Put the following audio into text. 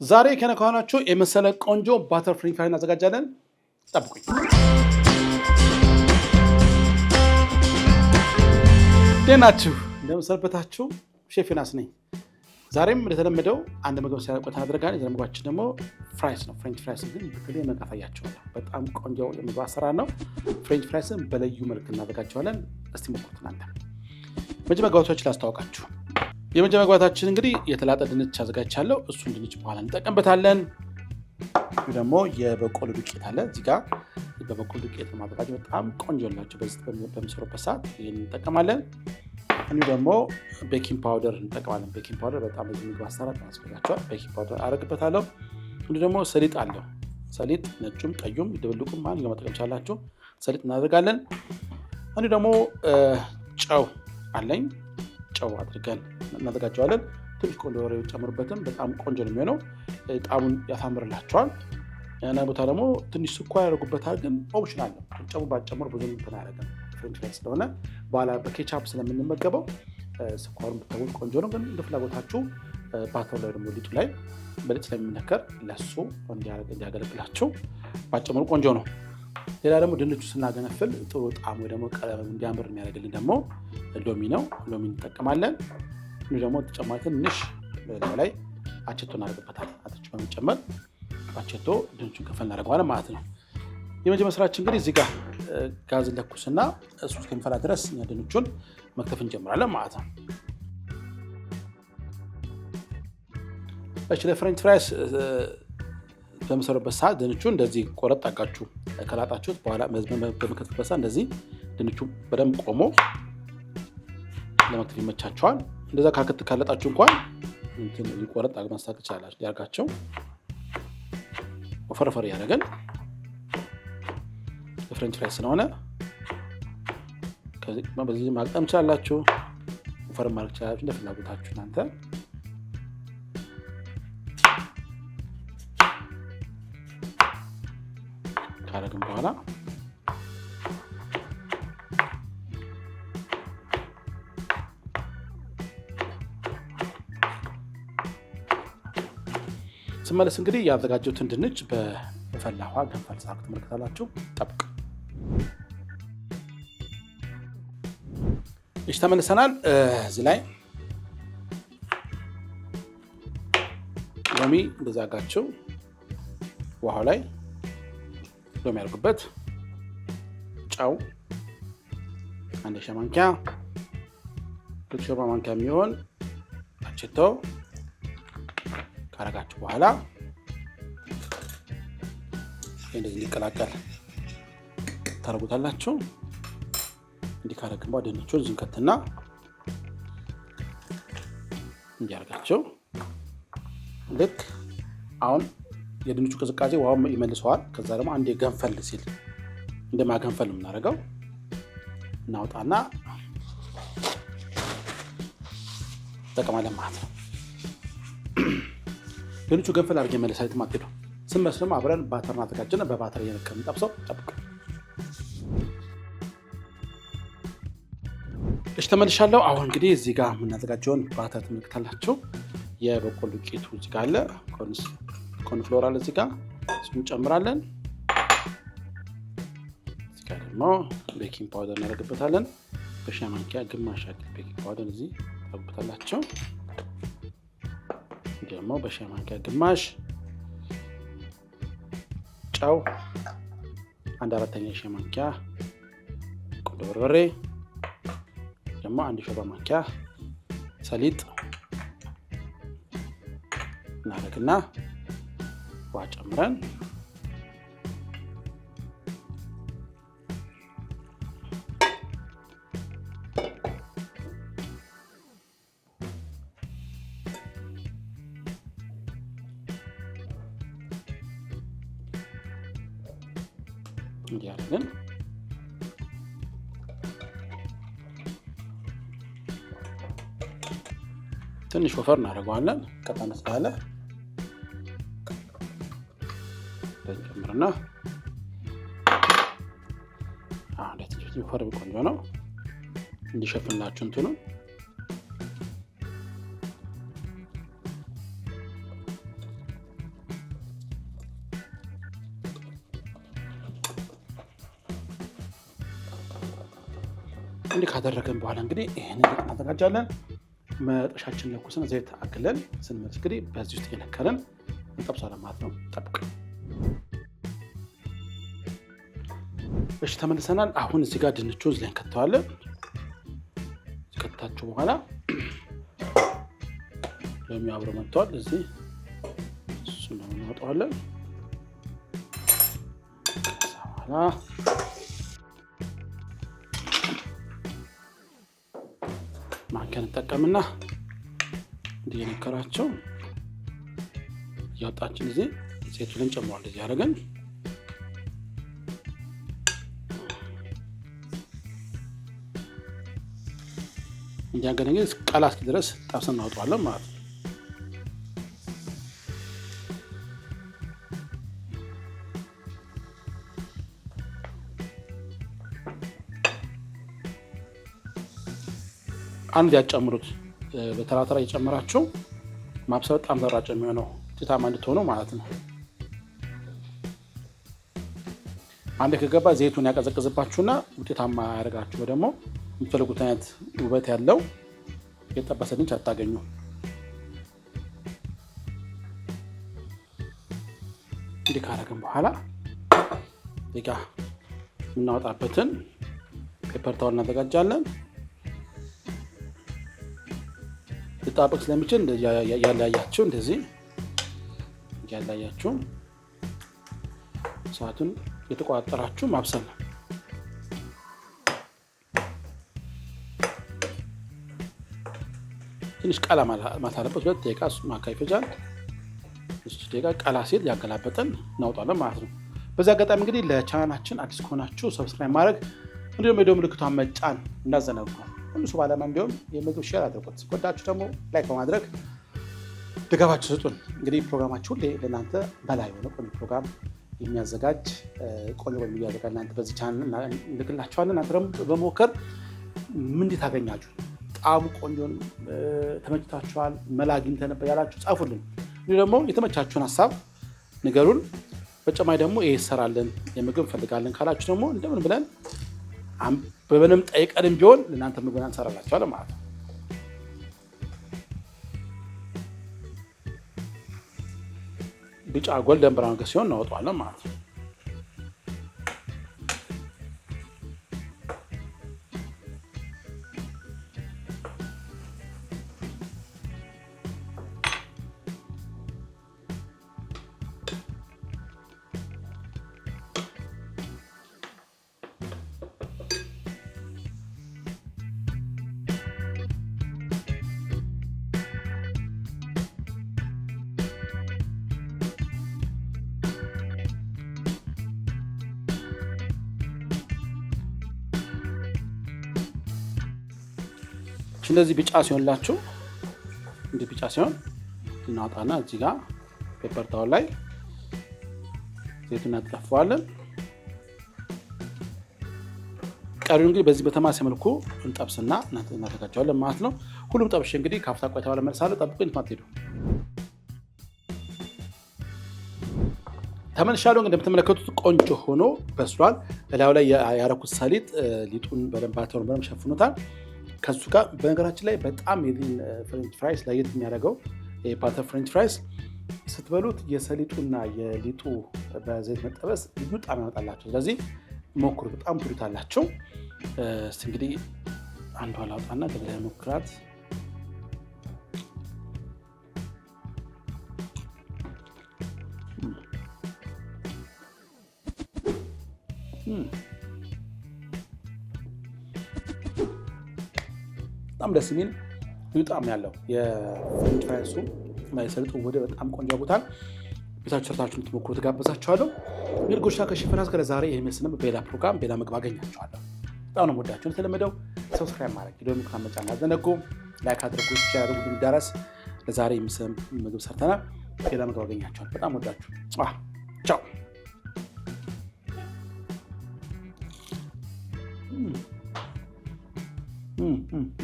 ዛሬ ከነካናችሁ የመሰለ ቆንጆ ባተር ፍሬንች ፍራይስ እናዘጋጃለን። ጠብቁኝ። ደህናችሁ እንደምሰነበታችሁ። ሼፍ ዮናስ ነኝ። ዛሬም እንደተለመደው አንድ ምግብ ሲያቆታ አድርጋን የዘመጓችን ደግሞ ፍራይስ ነው። ፍሬንች ፍራይስ ግን በተለይ መጣፋያችኋለሁ። በጣም ቆንጆ የምግብ አሰራር ነው። ፍሬንች ፍራይስን በልዩ መልክ እናዘጋጀዋለን። እስቲ ሞክሩት እናንተ። መጀመሪያ ምግቦችን ላስተዋውቃችሁ። የመጀመሪያ ምግባችን እንግዲህ የተላጠ ድንች አዘጋጅቻለሁ። እሱን ድንች በኋላ እንጠቀምበታለን። ደግሞ የበቆሎ ዱቄት አለ እዚህ ጋር። በበቆሎ ዱቄት ማዘጋጀት በጣም ቆንጆ ናቸው። በምሰሩበት ሰዓት ይህን እንጠቀማለን። እንዲሁ ደግሞ ቤኪንግ ፓውደር እንጠቀማለን። ቤኪንግ ፓውደር በጣም ብዙ ምግብ አሰራር ያስፈልጋቸዋል። ቤኪንግ ፓውደር አደርግበታለሁ። እንዲሁ ደግሞ ሰሊጥ አለው። ሰሊጥ ነጩም ቀዩም ድብልቁም ማንኛውም መጠቀም ቻላችሁ። ሰሊጥ እናደርጋለን። እንዲሁ ደግሞ ጨው አለኝ። ጨው አድርገን እናዘጋጀዋለን። ትንሽ ቆንጆ ወሬ ጨምሩበትም በጣም ቆንጆ ነው የሚሆነው። ጣሙን ያሳምርላቸዋል። እና ቦታ ደግሞ ትንሽ ስኳር ያደርጉበታል፣ ግን ኦፕሽናል ነው። ጨው ባጨምሩ ብዙ እንትን አያደርግም። ፍሬንች ፍራይስ ስለሆነ በኋላ በኬቻፕ ስለምንመገበው ስኳሩን ብታውቁት ቆንጆ ነው። ግን እንደ ፍላጎታችሁ ባተር ላይ ደግሞ ሊጡ ላይ በሊጥ ስለሚነከር ለሱ እንዲያገለግላችሁ ባጨምሩ ቆንጆ ነው። ሌላ ደግሞ ድንቹ ስናገነፍል ጥሩ ጣዕም ወይ ደግሞ ቀለም እንዲያምር የሚያደርግልን ደግሞ ሎሚ ነው። ሎሚ እንጠቀማለን። እንዲሁ ደግሞ ተጨማሪ ትንሽ ላይ አቸቶ እናደርግበታለን። አቸቶ በመጨመር አቸቶ ድንቹን ከፈል እናደርገዋለን ማለት ነው። የመጀመሪያ ስራችን እንግዲህ እዚህ ጋር ጋዝ ለኩስና እሱ እስከሚፈላ ድረስ እኛ ድንቹን መክተፍ እንጀምራለን ማለት ነው። ለፍሬንች ፍራይስ በምሰሩበት ሰዓት ድንቹ እንደዚህ ቆረጥ አድርጋችሁ ከላጣችሁት በኋላ በመክተፍበት ሰዓት እንደዚህ ድንቹ በደንብ ቆሞ ለመክተፍ ይመቻቸዋል። እንደዛ ካለጣችሁ እንኳን እንትን ሊቆረጥ ማስተካከል ይችላል። ያርጋቸው ወፈርፈር ያደረገን ፍሬንች ፍራይስ ስለሆነ በዚህ ማቅጠም ይችላላችሁ። ወፈር ማድረግ ይችላላችሁ እንደ ፍላጎታችሁ እናንተ። ካረግን በኋላ ስመለስ እንግዲህ ያዘጋጀሁትን ድንች በፈላ ውሃ ገንፈል ሳርግ ትመለከታላችሁ። ጠብቅ። እሺ ተመልሰናል። እዚህ ላይ ሎሚ እንደዛጋችሁ ውሃው ላይ ሎሚ ያርጉበት። ጨው አንድ ሻይ ማንኪያ፣ ሾርባ ማንኪያ የሚሆን አቸቶ ካረጋችሁ በኋላ እንደዚህ ሊቀላቀል ታረጉታላችሁ። እንዲህ ካረግን በኋላ ድንቹን ዝንከትና እንዲያርጋችሁ። ልክ አሁን የድንቹ ቅዝቃዜ ውሃው ይመልሰዋል። ከዛ ደግሞ አንዴ ገንፈል ሲል እንደማገንፈል ነው የምናደርገው። እናውጣና ተጠቀማለን ማለት ነው። ድንቹ ገንፈል አድርጌ መለሳት ማጥዶ ስንመስልም አብረን ባተር እናዘጋጀን። በባተር እየነከርን እንጠብሰው። ጠብቁ። እሺ ተመልሻለሁ። አሁን እንግዲህ እዚህ ጋር የምናዘጋጀውን ባተር ትመለከታላችሁ። የበቆሎ ዱቄቱ እዚህ ጋር አለ። ኮርንፍሎር አለ እዚህ ጋር፣ እሱን እንጨምራለን። እዚህ ጋር ደግሞ ቤኪንግ ፓውደር እናደርግበታለን። በሻይ ማንኪያ ግማሽ ያክል ቤኪንግ ፓውደር እዚህ ታደርጉበታላችሁ። ደግሞ በሻይ ማንኪያ ግማሽ ጨው፣ 1/4 ሻይ ማንኪያ ቁንዶ በርበሬ፣ ደግሞ 1 ሾርባ ማንኪያ ሰሊጥ እናደርግና ውሃ ጨምረን እንዲያደርግን ትንሽ ወፈር እናደርገዋለን። ቀጠን ስላለ ጨምርና ወፈር ቆንጆ ነው። እንዲሸፍንላችሁ እንትኑ እንዲህ ካደረገን በኋላ እንግዲህ ይሄንን እናዘጋጃለን። መጥበሻችን ለኩሰን ዘይት አግለን ስንመለስ እንግዲህ በዚህ ውስጥ እየነከረን እንጠብሳለን ማለት ነው። ጠብቅ። እሺ ተመልሰናል። አሁን እዚህ ጋር ድንቹን እዚህ ላይ እንከተዋለን። ከታችሁ በኋላ ለሚያብረው መጥቷል። እዚህ እሱን እናወጣዋለን። በኋላ ማንኪያን እንጠቀምና እንዲነከራቸው ያወጣችን እዚህ ዘይቱን እንጨምራለን። እዚህ ያደረገን እንዲያገናኝ ቀላ እስኪ ድረስ ጠብሰን እናወጣዋለን ማለት ነው። አንድ ያጨምሩት በተራተራ እየጨመራችሁ ማብሰል በጣም ተራጭ የሚሆነው ውጤታማ እንድትሆኑ ማለት ነው። አንድ ከገባ ዘይቱን ያቀዘቅዝባችሁና ውጤታማ ያደርጋችሁ። ደግሞ የምትፈልጉት አይነት ውበት ያለው የጠበሰ ድንች አታገኙ። እንዲህ ካደረግን በኋላ ሊጋ የምናወጣበትን ፔፐር ታውል እናዘጋጃለን። ሊጣበቅ ስለሚችል ያላያችሁ እንደዚህ ያላያችሁ ሰዓቱን የተቆጣጠራችሁ ማብሰል ነው። ትንሽ ቀላ ማለት አለበት። 2 ደቂቃ ማካይ ይፈጃል። 3 ደቂቃ ቀላ ሲል ያገላበጠን እናውጣለን ማለት ነው። በዚህ አጋጣሚ እንግዲህ ለቻናላችን አዲስ ከሆናችሁ ሰብስክራይብ ማድረግ እንዲሁም የደወል ምልክቷን መጫን እንዳዘነጉ። ሁሉ ሰው ባለማን ቢሆን የምግብ ሼር አድርጉት። ወዳችሁ ደግሞ ላይክ በማድረግ ድጋፋችሁ ስጡን። እንግዲህ ፕሮግራማችሁ ሁሌ ለእናንተ በላይ የሆነ ቆንጆ ፕሮግራም የሚያዘጋጅ ቆንጆ የሚያዘጋጅ እናንተ በዚህ ቻናል እንልክላችኋለን። እናንተ ደግሞ በመሞከር ምን ታገኛችሁ? ጣዕሙ ቆንጆን ተመችታችኋል፣ መላ አግኝተን ነበር ያላችሁ ጻፉልን። እንዲሁ ደግሞ የተመቻችሁን ሀሳብ ንገሩን። በጨማይ ደግሞ ይሄ ይሰራልን የምግብ ፈልጋለን ካላችሁ ደግሞ እንደምን ብለን በበንም ጠይቀንም ቢሆን ለእናንተ ምግብ እንሰራላችኋለን ማለት ነው። ቢጫ ጎልደን ብራውን ሲሆን እናወጣዋለን ማለት ነው። እንደዚህ ቢጫ ሲሆንላችሁ እንዲህ ቢጫ ሲሆን እናውጣና እዚህ ጋር ፔፐር ታውል ላይ ዘይቱን እናጠፋዋለን። ቀሪውን እንግዲህ በዚህ በተማሳይ መልኩ እንጠብስና እናዘጋጃለን ማለት ነው። ሁሉም ጠብሼ እንግዲህ ካፍታ ቆይታ በኋላ እመለሳለሁ። ጠብቁኝ፣ አትሄዱ። ተመልሻለሁ። እንደምትመለከቱት ቆንጆ ሆኖ በስሏል። እላዩ ላይ ያረኩት ሰሊጥ ሊጡን በደንብ አተውን በደንብ ሸፍኖታል። ከሱ ጋር በነገራችን ላይ በጣም ፍሬንች ፍራይስ ለየት የሚያደርገው ባተር ፍሬንች ፍራይስ ስትበሉት የሰሊጡና የሊጡ በዘይት መጠበስ ልዩ ጣዕም ያመጣላቸው። ስለዚህ ሞክሩ፣ በጣም ትሉታላችሁ። እስቲ እንግዲህ አንዷን ላውጣና ገበያ ሞክራት። በጣም ደስ የሚል ጣዕም ያለው የፍሬንች ፍራይሱ ሰሊጡ ወደ በጣም ቆንጆ ያውቁታል። ቤታችሁ ሰርታችሁ እንድትሞክሩ ትጋብዛችኋለሁ። እንግዲህ ጉርሻ ከሼፍ ዮናስ ጋር ዛሬ የሚመስል በሌላ ፕሮግራም በሌላ ምግብ አገኛችኋለሁ። በጣም ነው የምወዳችሁ። እንደተለመደው ሰብስክራይብ ማድረግ ቪዲዮ ምክራ መጫን አዘነጉ። ላይክ አድርጉ፣ ሼር አድርጉ። እንዲዳረስ ለዛሬ የሚመስል ምግብ ሰርተናል። በሌላ ምግብ አገኛችኋለሁ። በጣም ወዳችሁ። ቻው።